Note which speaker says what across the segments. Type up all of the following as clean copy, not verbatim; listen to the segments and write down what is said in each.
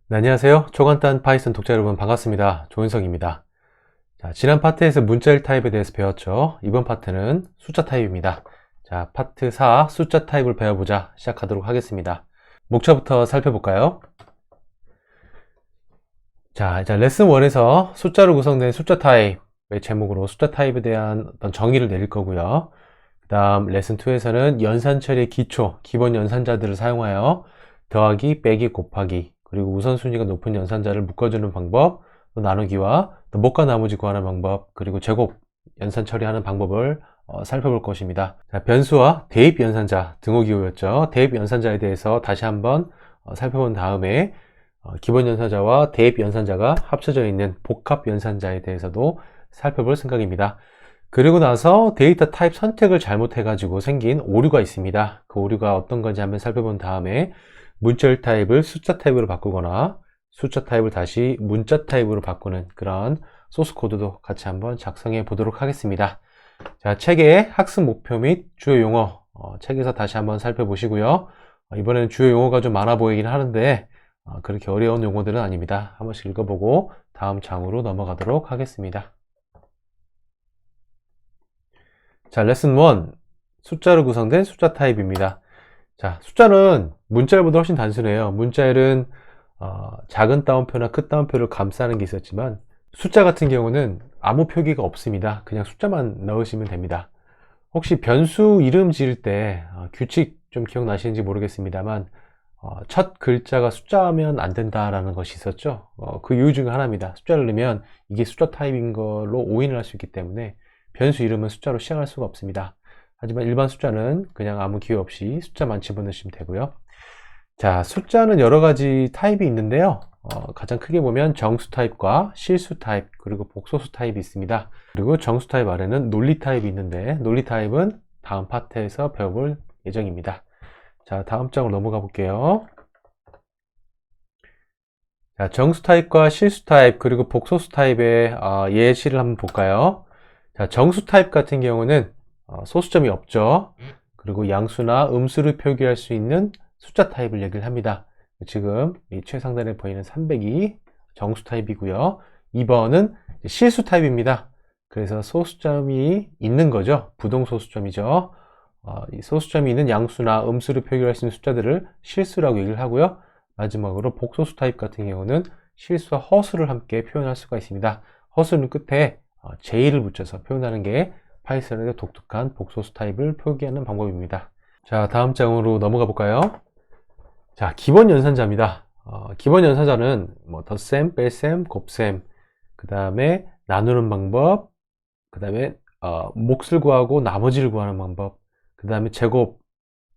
Speaker 1: 네, 안녕하세요. 초간단 파이썬 독자 여러분 반갑습니다. 조인성입니다. 자, 지난 파트에서 문자일 타입에 대해서 배웠죠. 이번 파트는 숫자 타입입니다. 자, 파트 4 숫자 타입을 배워보자 시작하도록 하겠습니다. 목차부터 살펴볼까요? 자, 이제 레슨 1에서 숫자로 구성된 숫자 타입의 제목으로 숫자 타입에 대한 어떤 정의를 내릴 거고요. 그 다음 레슨 2에서는 연산 처리의 기초, 기본 연산자들을 사용하여 더하기, 빼기, 곱하기, 그리고 우선순위가 높은 연산자를 묶어주는 방법, 또 나누기와 또 못과 나머지 구하는 방법, 그리고 제곱 연산 처리하는 방법을 살펴볼 것입니다. 자, 변수와 대입 연산자, 등호기호였죠. 대입 연산자에 대해서 다시 한번 살펴본 다음에 기본 연산자와 대입 연산자가 합쳐져 있는 복합 연산자에 대해서도 살펴볼 생각입니다. 그리고 나서 데이터 타입 선택을 잘못해 가지고 생긴 오류가 있습니다. 그 오류가 어떤 건지 한번 살펴본 다음에 문자일 타입을 숫자 타입으로 바꾸거나 숫자 타입을 다시 문자 타입으로 바꾸는 그런 소스 코드도 같이 한번 작성해 보도록 하겠습니다. 자, 책의 학습 목표 및 주요 용어 책에서 다시 한번 살펴보시고요. 이번에는 주요 용어가 좀 많아 보이긴 하는데 그렇게 어려운 용어들은 아닙니다. 한 번씩 읽어보고 다음 장으로 넘어가도록 하겠습니다. 자, 레슨 1 숫자로 구성된 숫자 타입입니다. 자, 숫자는 문자일보다 훨씬 단순해요. 문자일은 작은 따옴표나 큰 따옴표를 감싸는 게 있었지만 숫자 같은 경우는 아무 표기가 없습니다. 그냥 숫자만 넣으시면 됩니다. 혹시 변수 이름 지을 때 규칙 좀 기억나시는지 모르겠습니다만 첫 글자가 숫자면 안 된다라는 것이 있었죠. 그 이유 중에 하나입니다. 숫자를 넣으면 이게 숫자 타입인 걸로 오인을 할 수 있기 때문에 변수 이름은 숫자로 시작할 수가 없습니다. 하지만 일반 숫자는 그냥 아무 기호 없이 숫자만 집어넣으시면 되고요. 자, 숫자는 여러 가지 타입이 있는데요. 가장 크게 보면 정수 타입과 실수 타입, 그리고 복소수 타입이 있습니다. 그리고 정수 타입 아래는 논리 타입이 있는데 논리 타입은 다음 파트에서 배워볼 예정입니다. 자, 다음 장으로 넘어가 볼게요. 자, 정수 타입과 실수 타입, 그리고 복소수 타입의 예시를 한번 볼까요? 자, 정수 타입 같은 경우는 소수점이 없죠. 그리고 양수나 음수를 표기할 수 있는 숫자 타입을 얘기를 합니다. 지금 이 최상단에 보이는 300이 정수 타입이고요. 2번은 실수 타입입니다. 그래서 소수점이 있는 거죠. 부동 소수점이죠. 이 소수점이 있는 양수나 음수를 표기할 수 있는 숫자들을 실수라고 얘기를 하고요. 마지막으로 복소수 타입 같은 경우는 실수와 허수를 함께 표현할 수가 있습니다. 허수는 끝에 J를 붙여서 표현하는 게 파이썬의 독특한 복소수 타입을 표기하는 방법입니다. 자, 다음 장으로 넘어가 볼까요? 자, 기본 연산자입니다. 기본 연산자는 뭐 덧셈, 뺄셈, 곱셈, 그 다음에 나누는 방법, 그 다음에 몫을 구하고 나머지를 구하는 방법, 그 다음에 제곱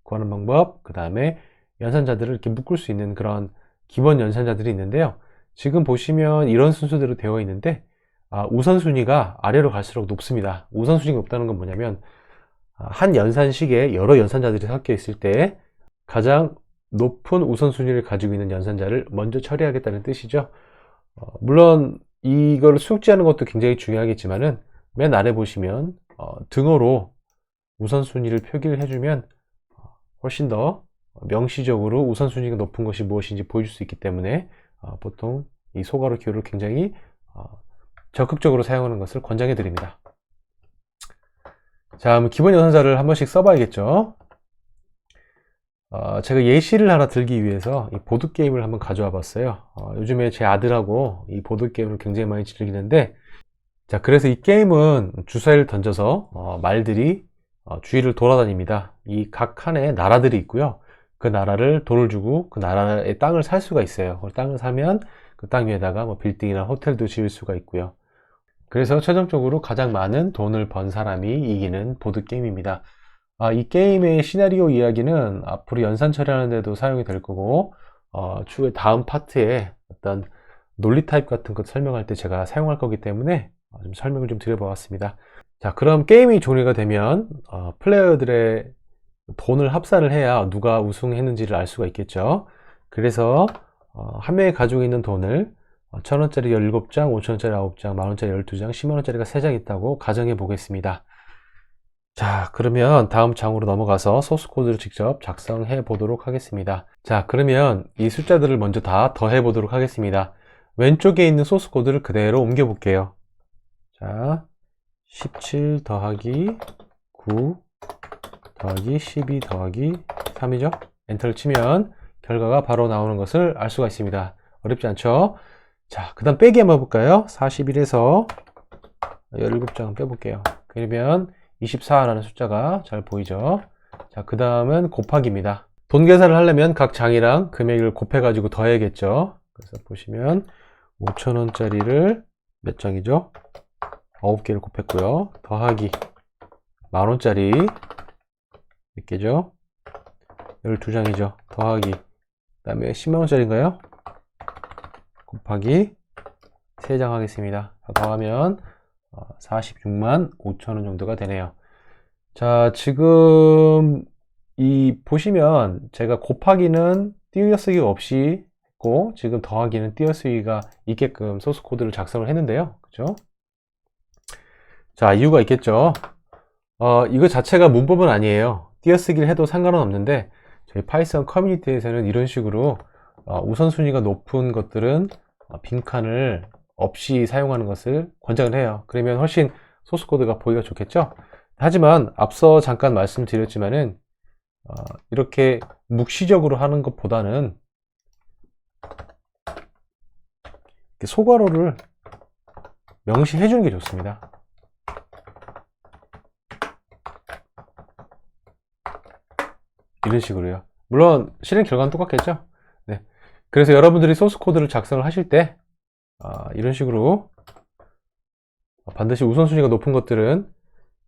Speaker 1: 구하는 방법, 그 다음에 연산자들을 이렇게 묶을 수 있는 그런 기본 연산자들이 있는데요. 지금 보시면 이런 순서대로 되어 있는데 우선순위가 아래로 갈수록 높습니다. 우선순위가 높다는 건 뭐냐면 한 연산식에 여러 연산자들이 섞여 있을 때 가장 높은 우선순위를 가지고 있는 연산자를 먼저 처리하겠다는 뜻이죠. 물론 이걸 숙지하는 것도 굉장히 중요하겠지만은 맨 아래 보시면 등호로 우선순위를 표기를 해주면 훨씬 더 명시적으로 우선순위가 높은 것이 무엇인지 보여줄 수 있기 때문에 보통 이 소괄호 기호를 굉장히 적극적으로 사용하는 것을 권장해 드립니다. 자, 그럼 기본 연산자를 한 번씩 써봐야겠죠. 제가 예시를 하나 들기 위해서 이 보드게임을 한번 가져와 봤어요. 요즘에 제 아들하고 이 보드게임을 굉장히 많이 즐기는데, 자, 그래서 이 게임은 주사위를 던져서 말들이 주위를 돌아다닙니다. 이 각 칸에 나라들이 있고요. 그 나라를 돈을 주고 그 나라의 땅을 살 수가 있어요. 그 땅을 사면 그 땅 위에다가 뭐 빌딩이나 호텔도 지을 수가 있고요. 그래서 최종적으로 가장 많은 돈을 번 사람이 이기는 보드게임입니다. 이 게임의 시나리오 이야기는 앞으로 연산 처리하는 데도 사용이 될 거고 추후에 다음 파트에 어떤 논리 타입 같은 것 설명할 때 제가 사용할 거기 때문에 좀 설명을 좀 드려보았습니다. 자, 그럼 게임이 종료가 되면 플레이어들의 돈을 합산을 해야 누가 우승했는지를 알 수가 있겠죠. 그래서 한 명이 가지고 있는 돈을 1000원짜리 17장, 5000원짜리 9장, 만원짜리 12장, 10만원짜리가 3장 있다고 가정해 보겠습니다. 자, 그러면 다음 장으로 넘어가서 소스 코드를 직접 작성해 보도록 하겠습니다. 자, 그러면 이 숫자들을 먼저 다 더해 보도록 하겠습니다. 왼쪽에 있는 소스 코드를 그대로 옮겨 볼게요. 자, 17 더하기 9 더하기 12 더하기 3이죠. 엔터를 치면 결과가 바로 나오는 것을 알 수가 있습니다. 어렵지 않죠? 자, 그 다음 빼기 한번 해볼까요? 41에서 17장 빼볼게요. 그러면 24라는 숫자가 잘 보이죠? 자, 그 다음은 곱하기입니다. 돈 계산을 하려면 각 장이랑 금액을 곱해가지고 더해야겠죠? 그래서 보시면 5,000원짜리를 몇 장이죠? 9개를 곱했고요. 더하기 10,000원짜리 몇 개죠? 12장이죠. 더하기 그 다음에 10만원짜리인가요? 곱하기 3장 하겠습니다. 더하면 46만 5천원 정도가 되네요. 자, 지금 보시면 제가 곱하기는 띄어쓰기 없이 했고 지금 더하기는 띄어쓰기가 있게끔 소스 코드를 작성을 했는데요. 그죠? 자, 이유가 있겠죠. 이거 자체가 문법은 아니에요. 띄어쓰기를 해도 상관은 없는데 저희 파이썬 커뮤니티에서는 이런 식으로 우선순위가 높은 것들은 빈칸을 없이 사용하는 것을 권장을 해요. 그러면 훨씬 소스 코드가 보기가 좋겠죠. 하지만 앞서 잠깐 말씀드렸지만은 이렇게 묵시적으로 하는 것보다는 소괄호를 명시해 주는 게 좋습니다. 이런 식으로요. 물론 실행 결과는 똑같겠죠. 네. 그래서 여러분들이 소스 코드를 작성을 하실 때 이런 식으로 반드시 우선순위가 높은 것들은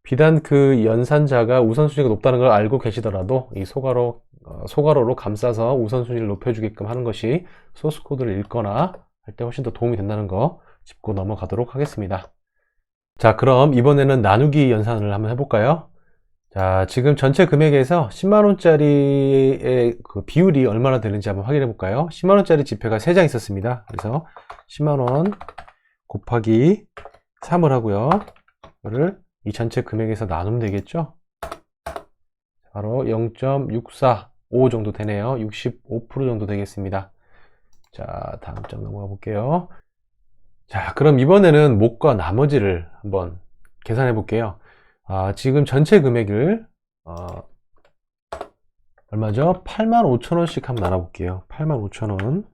Speaker 1: 비단 그 연산자가 우선순위가 높다는 걸 알고 계시더라도 이 소괄호로 감싸서 우선순위를 높여주게끔 하는 것이 소스 코드를 읽거나 할 때 훨씬 더 도움이 된다는 거 짚고 넘어가도록 하겠습니다. 자, 그럼 이번에는 나누기 연산을 한번 해볼까요? 자, 지금 전체 금액에서 10만원짜리의 그 비율이 얼마나 되는지 한번 확인해 볼까요? 10만원짜리 지폐가 3장 있었습니다. 그래서 10만원 곱하기 3을 하고요. 이거를 이 전체 금액에서 나누면 되겠죠? 바로 0.645 정도 되네요. 65% 정도 되겠습니다. 자, 다음 장 넘어가 볼게요. 자, 그럼 이번에는 목과 나머지를 한번 계산해 볼게요. 지금 전체 금액을 얼마죠? 85,000원씩 한번 나눠볼게요. 85,000원.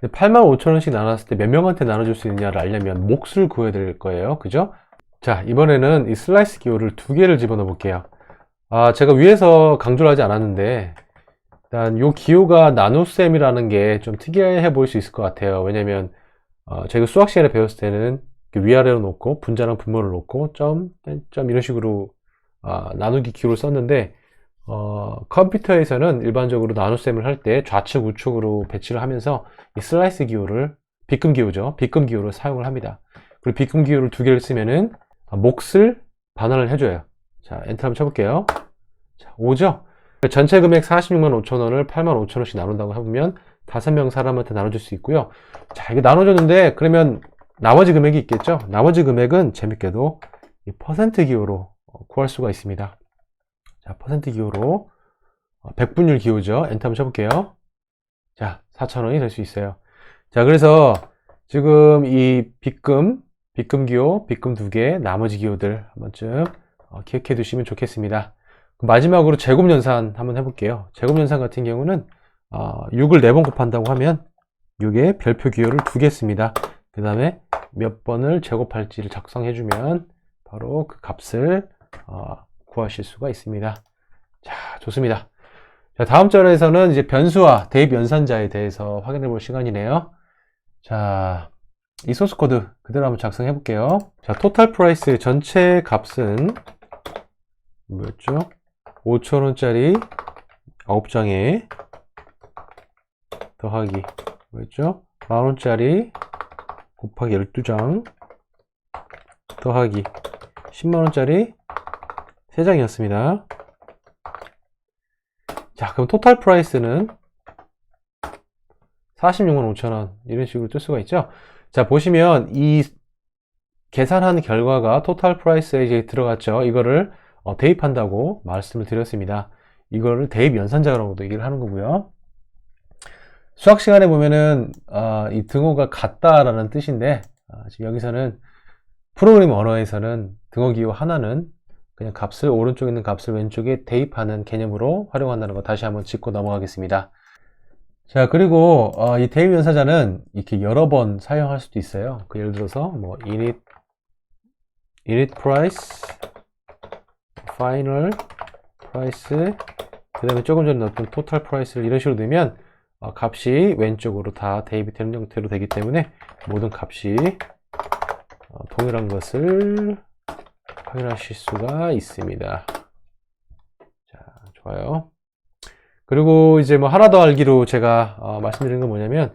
Speaker 1: 85,000원씩 나눴을 때 몇 명한테 나눠줄 수 있느냐를 알려면 몫을 구해야 될 거예요. 그죠? 자, 이번에는 이 슬라이스 기호를 2개를 집어넣어 볼게요. 제가 위에서 강조를 하지 않았는데 일단 이 기호가 나눗셈이라는 게 좀 특이해 보일 수 있을 것 같아요. 왜냐면 제가 수학 시간에 배웠을 때는 위아래로 놓고 분자랑 분모를 놓고 점 이런 식으로 나누기 기호를 썼는데 컴퓨터에서는 일반적으로 나눗셈을 할 때 좌측 우측으로 배치를 하면서 이 슬라이스 기호를 빗금 기호죠. 빗금 기호를 사용을 합니다. 그리고 빗금 기호를 2개를 쓰면은 몫을 반환을 해줘요. 자, 엔터 한번 쳐볼게요. 자, 5죠? 전체 금액 46만 5천원을 8만 5천원씩 나눈다고 해보면 5명 사람한테 나눠줄 수 있고요. 자, 이게 나눠줬는데 그러면 나머지 금액이 있겠죠? 나머지 금액은 재밌게도 이 퍼센트 기호로 구할 수가 있습니다. 자, 퍼센트 기호로 100분율 기호죠. 엔터 한번 쳐볼게요. 자, 4,000원이 될 수 있어요. 자, 그래서 지금 이 빗금 기호, 빗금 2개, 나머지 기호들 한 번쯤 기억해 두시면 좋겠습니다. 마지막으로 제곱 연산 한번 해볼게요. 제곱 연산 같은 경우는 6을 4번 곱한다고 하면 6에 별표 기호를 2개 씁니다. 그 다음에 몇 번을 제곱할지를 작성해주면 바로 그 값을 구하실 수가 있습니다. 자, 좋습니다. 자, 다음 절에서는 이제 변수와 대입 연산자에 대해서 확인해 볼 시간이네요. 자, 이 소스 코드 그대로 한번 작성해 볼게요. 자, 토탈 프라이스 전체 값은 뭐였죠? 5,000원짜리 9장에 더하기 뭐였죠? 10,000원짜리 곱하기 12장 더하기 10만원짜리 3장이었습니다. 자, 그럼 토탈 프라이스는 46만 5천원 이런 식으로 뜰 수가 있죠. 자, 보시면 이 계산한 결과가 토탈 프라이스에 이제 들어갔죠. 이거를 대입한다고 말씀을 드렸습니다. 이거를 대입 연산자라고도 얘기를 하는 거고요. 수학 시간에 보면은 이 등호가 같다라는 뜻인데 지금 여기서는 프로그래밍 언어에서는 등호 기호 하나는 그냥 값을 오른쪽에 있는 값을 왼쪽에 대입하는 개념으로 활용한다는 거 다시 한번 짚고 넘어가겠습니다. 자, 그리고 이 대입 연산자는 이렇게 여러 번 사용할 수도 있어요. 예를 들어서 뭐 init price, final price, 그 다음에 조금 전에 넣었던 total price를 이런 식으로 넣으면 값이 왼쪽으로 다 대입이 되는 형태로 되기 때문에 모든 값이 동일한 것을 확인하실 수가 있습니다. 자, 좋아요. 그리고 이제 뭐 하나 더 알기로 제가 말씀드린 건 뭐냐면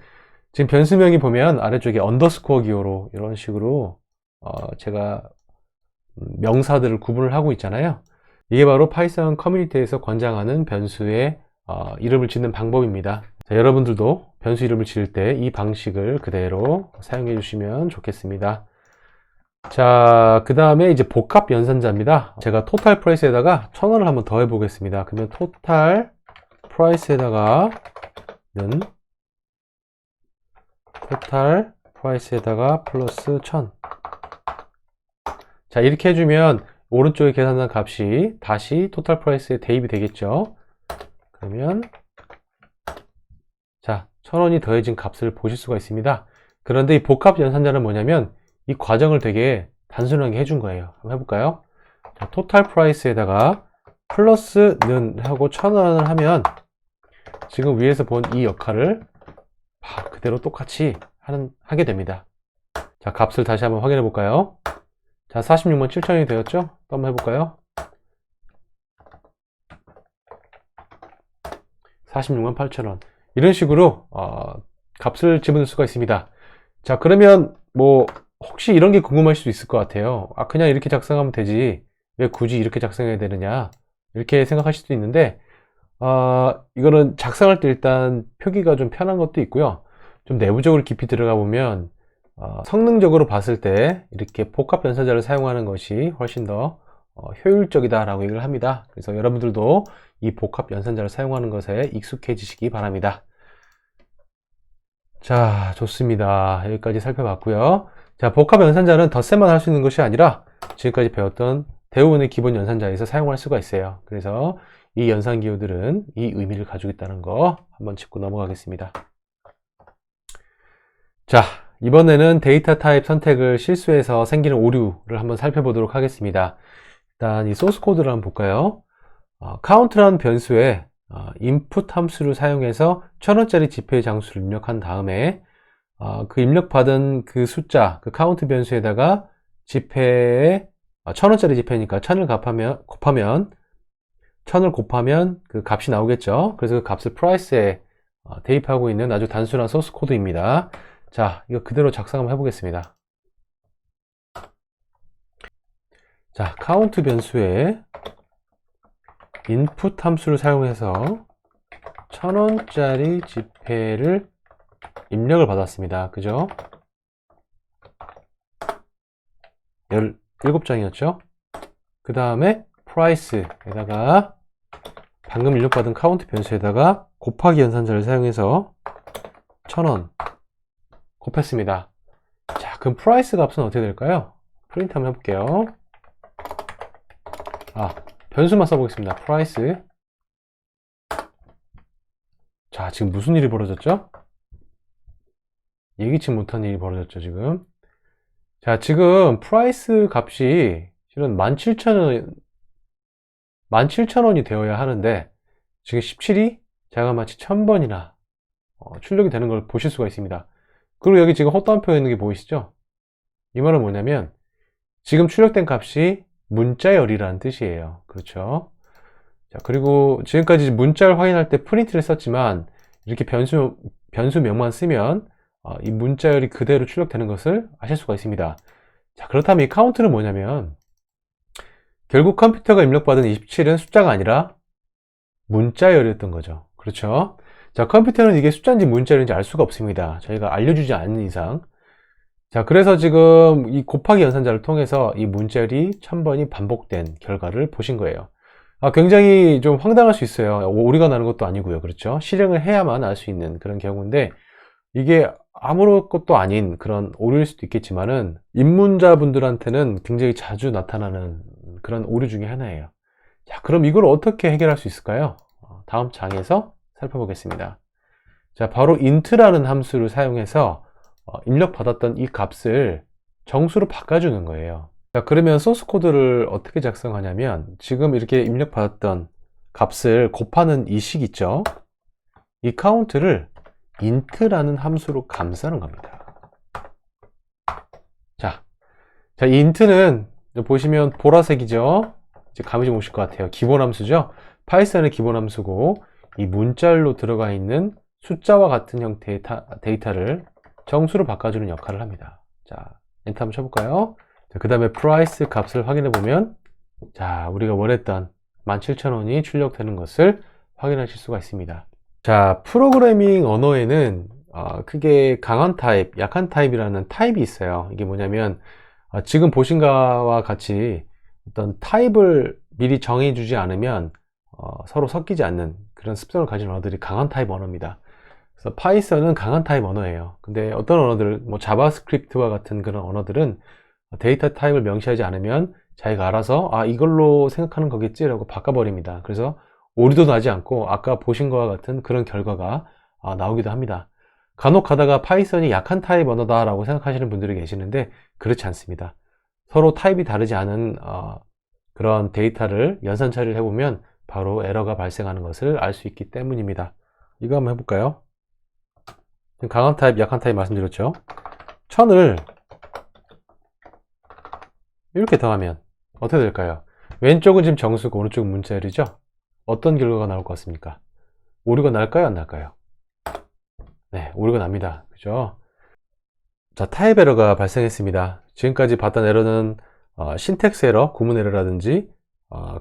Speaker 1: 지금 변수명이 보면 아래쪽에 언더스코어 기호로 이런 식으로 제가 명사들을 구분을 하고 있잖아요. 이게 바로 파이썬 커뮤니티에서 권장하는 변수의 이름을 짓는 방법입니다. 자, 여러분들도 변수 이름을 지을 때 이 방식을 그대로 사용해 주시면 좋겠습니다. 자, 그 다음에 이제 복합 연산자입니다. 제가 토탈 프라이스에다가 1000원을 한번 더 해보겠습니다. 그러면 토탈 프라이스에다가 토탈 프라이스에다가 플러스 1000. 자, 이렇게 해주면 오른쪽에 계산한 값이 다시 토탈 프라이스에 대입이 되겠죠. 그러면 자, 1000원이 더해진 값을 보실 수가 있습니다. 그런데 이 복합 연산자는 뭐냐면 이 과정을 되게 단순하게 해준 거예요. 한번 해볼까요? 자, 토탈 프라이스에다가 플러스는 하고 1000원을 하면 지금 위에서 본 이 역할을 그대로 똑같이 하게 됩니다. 자, 값을 다시 한번 확인해 볼까요? 자, 46만 7천원이 되었죠? 또 한번 해볼까요? 46만 8천원. 이런 식으로 값을 집어넣을 수가 있습니다. 자, 그러면 뭐 혹시 이런 게 궁금할 수도 있을 것 같아요. 그냥 이렇게 작성하면 되지 왜 굳이 이렇게 작성해야 되느냐 이렇게 생각하실 수도 있는데 이거는 작성할 때 일단 표기가 좀 편한 것도 있고요. 좀 내부적으로 깊이 들어가 보면 성능적으로 봤을 때 이렇게 복합 연산자를 사용하는 것이 훨씬 더 효율적이다 라고 얘기를 합니다. 그래서 여러분들도 이 복합 연산자를 사용하는 것에 익숙해지시기 바랍니다. 자, 좋습니다. 여기까지 살펴봤고요. 자, 복합 연산자는 덧셈만 할 수 있는 것이 아니라 지금까지 배웠던 대부분의 기본 연산자에서 사용할 수가 있어요. 그래서 이 연산 기호들은 이 의미를 가지고 있다는 거 한번 짚고 넘어가겠습니다. 자, 이번에는 데이터 타입 선택을 실수해서 생기는 오류를 한번 살펴보도록 하겠습니다. 일단 이 소스 코드를 한번 볼까요? count라는 변수에 input 함수를 사용해서 1000원짜리 지폐의 장수를 입력한 다음에 그 입력받은 그 숫자, 그 count 변수에다가 지폐에 1000원짜리 지폐니까 1000을 곱하면 1000을 곱하면 그 값이 나오겠죠. 그래서 그 값을 price에 대입하고 있는 아주 단순한 소스 코드입니다. 자, 이거 그대로 작성 한번 해보겠습니다. 자, count 변수에 input 함수를 사용해서 1000원짜리 지폐를 입력을 받았습니다. 그죠? 17장이었죠? 그 다음에 price에다가 방금 입력받은 count 변수에다가 곱하기 연산자를 사용해서 1000원 곱했습니다. 자, 그럼 price 값은 어떻게 될까요? 프린트 한번 해볼게요. 변수만 써보겠습니다. price. 자, 지금 무슨 일이 벌어졌죠? 예기치 못한 일이 벌어졌죠, 지금. 자, 지금 price 값이 실은 17,000원이 되어야 하는데 지금 17이 자그마치 1000번이나 출력이 되는 걸 보실 수가 있습니다. 그리고 여기 지금 헛다운표 있는 게 보이시죠? 이 말은 뭐냐면 지금 출력된 값이 문자열이라는 뜻이에요. 그렇죠? 자, 그리고 지금까지 문자를 확인할 때 프린트를 썼지만 이렇게 변수명만 쓰면 이 문자열이 그대로 출력되는 것을 아실 수가 있습니다. 자, 그렇다면 이 카운트는 뭐냐면 결국 컴퓨터가 입력받은 27은 숫자가 아니라 문자열이었던 거죠. 그렇죠? 자, 컴퓨터는 이게 숫자인지 문자열인지 알 수가 없습니다. 저희가 알려주지 않는 이상. 자, 그래서 지금 이 곱하기 연산자를 통해서 이 문자열이 1000번이 반복된 결과를 보신 거예요. 굉장히 좀 황당할 수 있어요. 오류가 나는 것도 아니고요. 그렇죠? 실행을 해야만 알 수 있는 그런 경우인데, 이게 아무것도 아닌 그런 오류일 수도 있겠지만은, 입문자분들한테는 굉장히 자주 나타나는 그런 오류 중에 하나예요. 자, 그럼 이걸 어떻게 해결할 수 있을까요? 다음 장에서 살펴보겠습니다. 자, 바로 int라는 함수를 사용해서 입력받았던 이 값을 정수로 바꿔주는 거예요. 자, 그러면 소스 코드를 어떻게 작성하냐면, 지금 이렇게 입력받았던 값을 곱하는 이 식 있죠? 이 카운트를 int라는 함수로 감싸는 겁니다. 자, 이 int는 보시면 보라색이죠? 이제 감이 좀 오실 것 같아요. 기본 함수죠? 파이썬의 기본 함수고, 이 문자열로 들어가 있는 숫자와 같은 형태의 데이터를 정수로 바꿔주는 역할을 합니다. 자, 엔터 한번 쳐볼까요? 그 다음에 price 값을 확인해 보면, 자, 우리가 원했던 17,000원이 출력되는 것을 확인하실 수가 있습니다. 자, 프로그래밍 언어에는 크게 강한 타입, 약한 타입이라는 타입이 있어요. 이게 뭐냐면, 지금 보신 것과 같이 어떤 타입을 미리 정해주지 않으면 서로 섞이지 않는 그런 습성을 가진 언어들이 강한 타입 언어입니다. 그래서 파이썬은 강한 타입 언어예요. 근데 어떤 언어들, 뭐 자바스크립트와 같은 그런 언어들은 데이터 타입을 명시하지 않으면 자기가 알아서 이걸로 생각하는 거겠지라고 바꿔버립니다. 그래서 오류도 나지 않고 아까 보신 것과 같은 그런 결과가 나오기도 합니다. 간혹 가다가 파이썬이 약한 타입 언어다라고 생각하시는 분들이 계시는데 그렇지 않습니다. 서로 타입이 다르지 않은 그런 데이터를 연산 처리를 해보면 바로 에러가 발생하는 것을 알 수 있기 때문입니다. 이거 한번 해볼까요? 강한 타입, 약한 타입 말씀드렸죠. 1000을 이렇게 더하면 어떻게 될까요? 왼쪽은 지금 정수고 오른쪽은 문자열이죠? 어떤 결과가 나올 것 같습니까? 오류가 날까요? 안 날까요? 네, 오류가 납니다. 그죠? 자, 타입 에러가 발생했습니다. 지금까지 봤던 에러는 신텍스 에러, 구문 에러라든지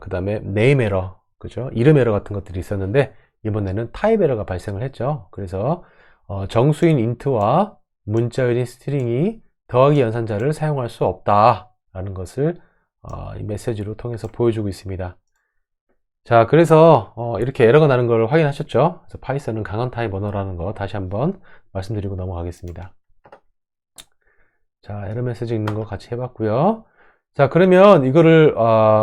Speaker 1: 그 다음에 네임 에러, 그죠? 이름 에러 같은 것들이 있었는데 이번에는 타입 에러가 발생을 했죠. 그래서 정수인 int와 문자열인 스트링이 더하기 연산자를 사용할 수 없다라는 것을 이 메시지로 통해서 보여주고 있습니다. 자, 그래서 이렇게 에러가 나는 걸 확인하셨죠? 그래서 파이썬은 강한 타입 언어라는 거 다시 한번 말씀드리고 넘어가겠습니다. 자, 에러 메시지 읽는 거 같이 해봤고요. 자, 그러면 이거를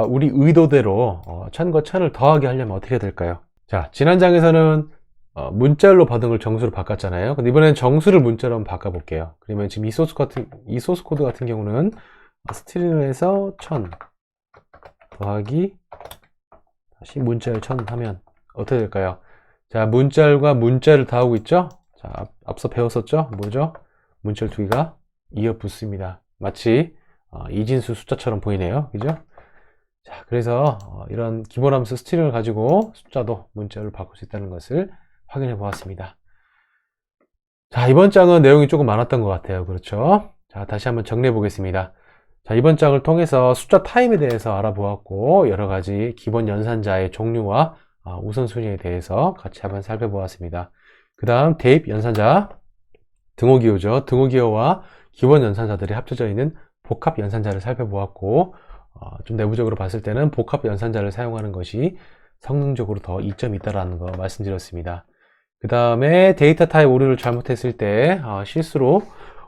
Speaker 1: 우리 의도대로 1000과 1000을 더하게 하려면 어떻게 될까요? 자, 지난 장에서는 문자열로 받은 걸 정수로 바꿨잖아요. 근데 이번에는 정수를 문자로 한번 바꿔볼게요. 그러면 지금 이 소스 코드 같은 경우는 스트링을 해서 1000 더하기 다시 문자열 1000 하면 어떻게 될까요? 자, 문자열과 문자열을 더하고 있죠? 자, 앞서 배웠었죠? 뭐죠? 문자열 두 개가 이어 붙습니다. 마치 이진수 숫자처럼 보이네요. 그죠? 자, 그래서 이런 기본 함수 스트링을 가지고 숫자도 문자열로 바꿀 수 있다는 것을 확인해 보았습니다. 자, 이번 장은 내용이 조금 많았던 것 같아요. 그렇죠? 자, 다시 한번 정리해 보겠습니다. 자, 이번 장을 통해서 숫자 타입에 대해서 알아보았고 여러 가지 기본 연산자의 종류와 우선순위에 대해서 같이 한번 살펴보았습니다. 그 다음 대입 연산자 등호기호죠. 등호기호와 기본 연산자들이 합쳐져 있는 복합 연산자를 살펴보았고 좀 내부적으로 봤을 때는 복합 연산자를 사용하는 것이 성능적으로 더 이점이 있다는 거 말씀드렸습니다. 그 다음에 데이터 타입 오류를 잘못했을 때 실수로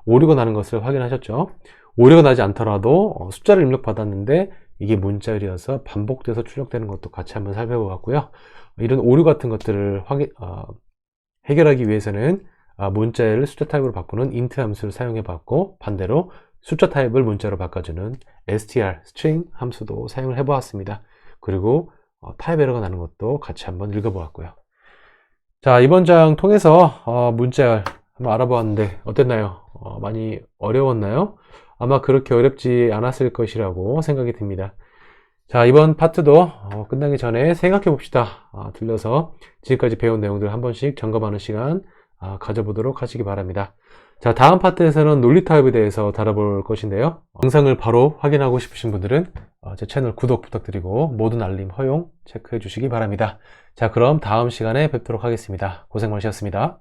Speaker 1: 오류가 나는 것을 확인하셨죠. 오류가 나지 않더라도 숫자를 입력받았는데 이게 문자열이어서 반복돼서 출력되는 것도 같이 한번 살펴보았고요. 이런 오류 같은 것들을 해결하기 위해서는 문자열을 숫자 타입으로 바꾸는 int 함수를 사용해 봤고 반대로 숫자 타입을 문자로 바꿔주는 str, string 함수도 사용을 해 보았습니다. 그리고 타입 에러가 나는 것도 같이 한번 읽어보았고요. 자, 이번 장 통해서 문자열 한번 알아보았는데 어땠나요? 많이 어려웠나요? 아마 그렇게 어렵지 않았을 것이라고 생각이 듭니다. 자, 이번 파트도 끝나기 전에 생각해 봅시다. 들려서 지금까지 배운 내용들 한 번씩 점검하는 시간 가져보도록 하시기 바랍니다. 자, 다음 파트에서는 논리 타입에 대해서 다뤄볼 것인데요. 영상을 바로 확인하고 싶으신 분들은 제 채널 구독 부탁드리고 모든 알림 허용 체크해 주시기 바랍니다. 자, 그럼 다음 시간에 뵙도록 하겠습니다. 고생 많으셨습니다.